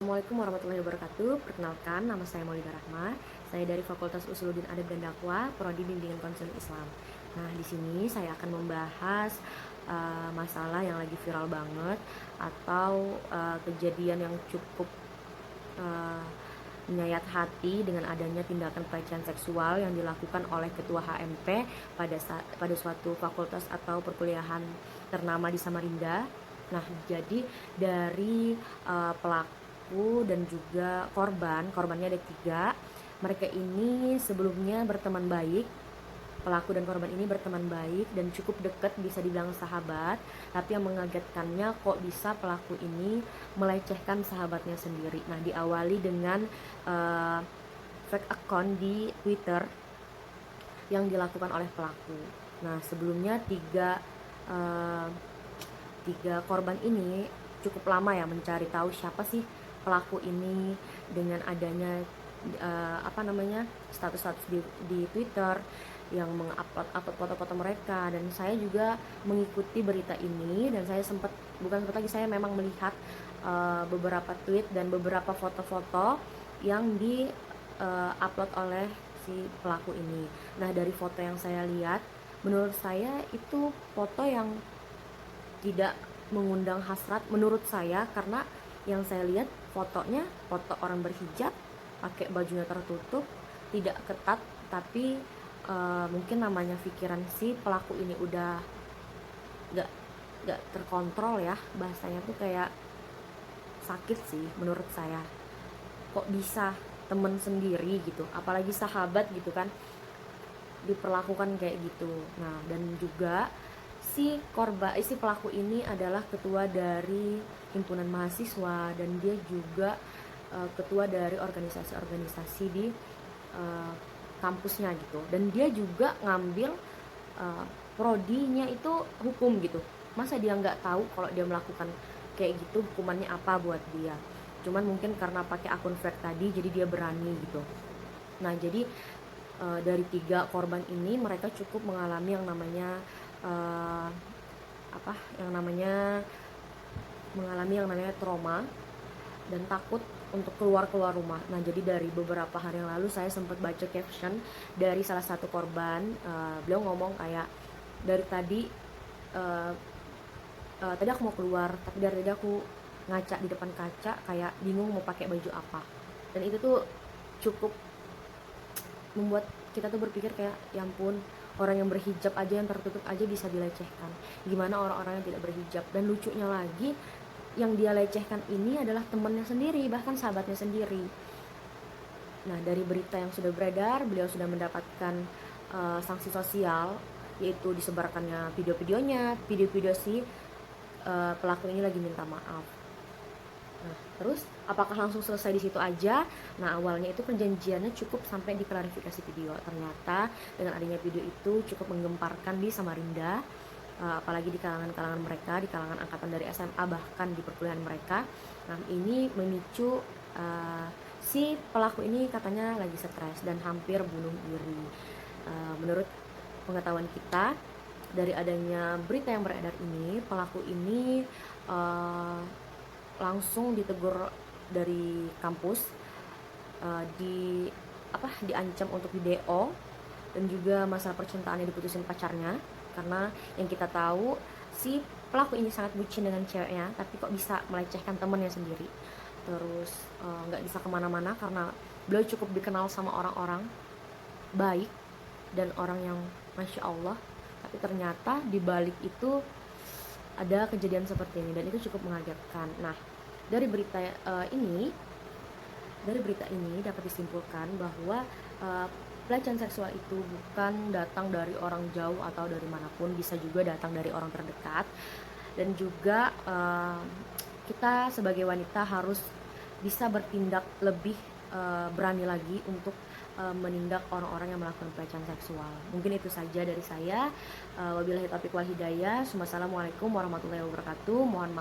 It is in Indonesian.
Assalamualaikum warahmatullahi wabarakatuh. Perkenalkan, nama saya Maulida Rahma. Saya dari Fakultas Usuluddin Adab dan Dakwah, Prodi Bimbingan Konseling Islam. Nah, di sini saya akan membahas masalah yang lagi viral banget atau kejadian yang cukup uh, menyayat hati dengan adanya tindakan pelecehan seksual yang dilakukan oleh Ketua HMP pada suatu fakultas atau perkuliahan ternama di Samarinda. Nah, jadi dari pelaku dan juga korbannya ada 3. Mereka ini sebelumnya berteman baik. Pelaku dan korban ini berteman baik dan cukup dekat, bisa dibilang sahabat. Tapi yang mengagetkannya, kok bisa pelaku ini melecehkan sahabatnya sendiri. Nah, diawali dengan fake account di Twitter yang dilakukan oleh pelaku. Nah, sebelumnya tiga korban ini cukup lama ya mencari tahu siapa sih pelaku ini dengan adanya status-status di Twitter yang mengupload foto-foto mereka. Dan saya juga mengikuti berita ini dan saya saya memang melihat beberapa tweet dan beberapa foto-foto yang di upload oleh si pelaku ini. Nah, dari foto yang saya lihat, menurut saya itu foto yang tidak mengundang hasrat menurut saya, karena yang saya lihat fotonya foto orang berhijab, pakai bajunya tertutup, tidak ketat, tapi mungkin namanya pikiran si pelaku ini udah gak terkontrol ya, bahasanya tuh kayak sakit sih menurut saya. Kok bisa temen sendiri gitu, apalagi sahabat gitu kan, diperlakukan kayak gitu. Nah, dan juga si pelaku ini adalah ketua dari himpunan mahasiswa dan dia juga ketua dari organisasi-organisasi di kampusnya gitu. Dan dia juga ngambil prodinya itu hukum gitu. Masa dia nggak tahu kalau dia melakukan kayak gitu hukumannya apa buat dia? Cuman mungkin karena pakai akun fake tadi, jadi dia berani gitu. Nah, jadi dari 3 korban ini mereka cukup mengalami yang namanya trauma dan takut untuk keluar rumah. Nah, jadi dari beberapa hari yang lalu saya sempat baca caption dari salah satu korban. Beliau ngomong kayak, dari tadi tadi aku mau keluar, tapi dari tadi aku ngaca di depan kaca kayak bingung mau pakai baju apa. Dan itu tuh cukup membuat kita tuh berpikir kayak, ya ampun, orang yang berhijab aja, yang tertutup aja bisa dilecehkan, gimana orang-orang yang tidak berhijab. Dan lucunya lagi, yang dia lecehkan ini adalah temannya sendiri, bahkan sahabatnya sendiri. Nah, dari berita yang sudah beredar, beliau sudah mendapatkan sanksi sosial, yaitu disebarkannya video-video si pelaku ini lagi minta maaf. Nah, terus apakah langsung selesai di situ aja? Nah, awalnya itu perjanjiannya cukup sampai diklarifikasi video. Ternyata dengan adanya video itu cukup menggemparkan di Samarinda, apalagi di kalangan mereka, di kalangan angkatan dari SMA, bahkan di perkuliahan mereka. Nah, ini memicu si pelaku ini katanya lagi stres dan hampir bunuh diri. Menurut pengetahuan kita, dari adanya berita yang beredar ini, pelaku ini langsung ditegur dari kampus, diancam untuk di DO, dan juga masalah percintaannya diputusin pacarnya. Karena yang kita tahu, si pelaku ini sangat bucin dengan ceweknya, tapi kok bisa melecehkan temennya sendiri. Terus nggak bisa kemana-mana karena beliau cukup dikenal sama orang-orang baik dan orang yang masya Allah, tapi ternyata di balik itu ada kejadian seperti ini, dan itu cukup mengagetkan. Nah, dari berita ini dapat disimpulkan bahwa pelecehan seksual itu bukan datang dari orang jauh atau dari manapun, bisa juga datang dari orang terdekat. Dan juga kita sebagai wanita harus bisa bertindak lebih berani lagi untuk menindak orang-orang yang melakukan pelecehan seksual. Mungkin itu saja dari saya. Wabillahi taufiq wal hidayah. Wassalamualaikum warahmatullahi wabarakatuh. Mohon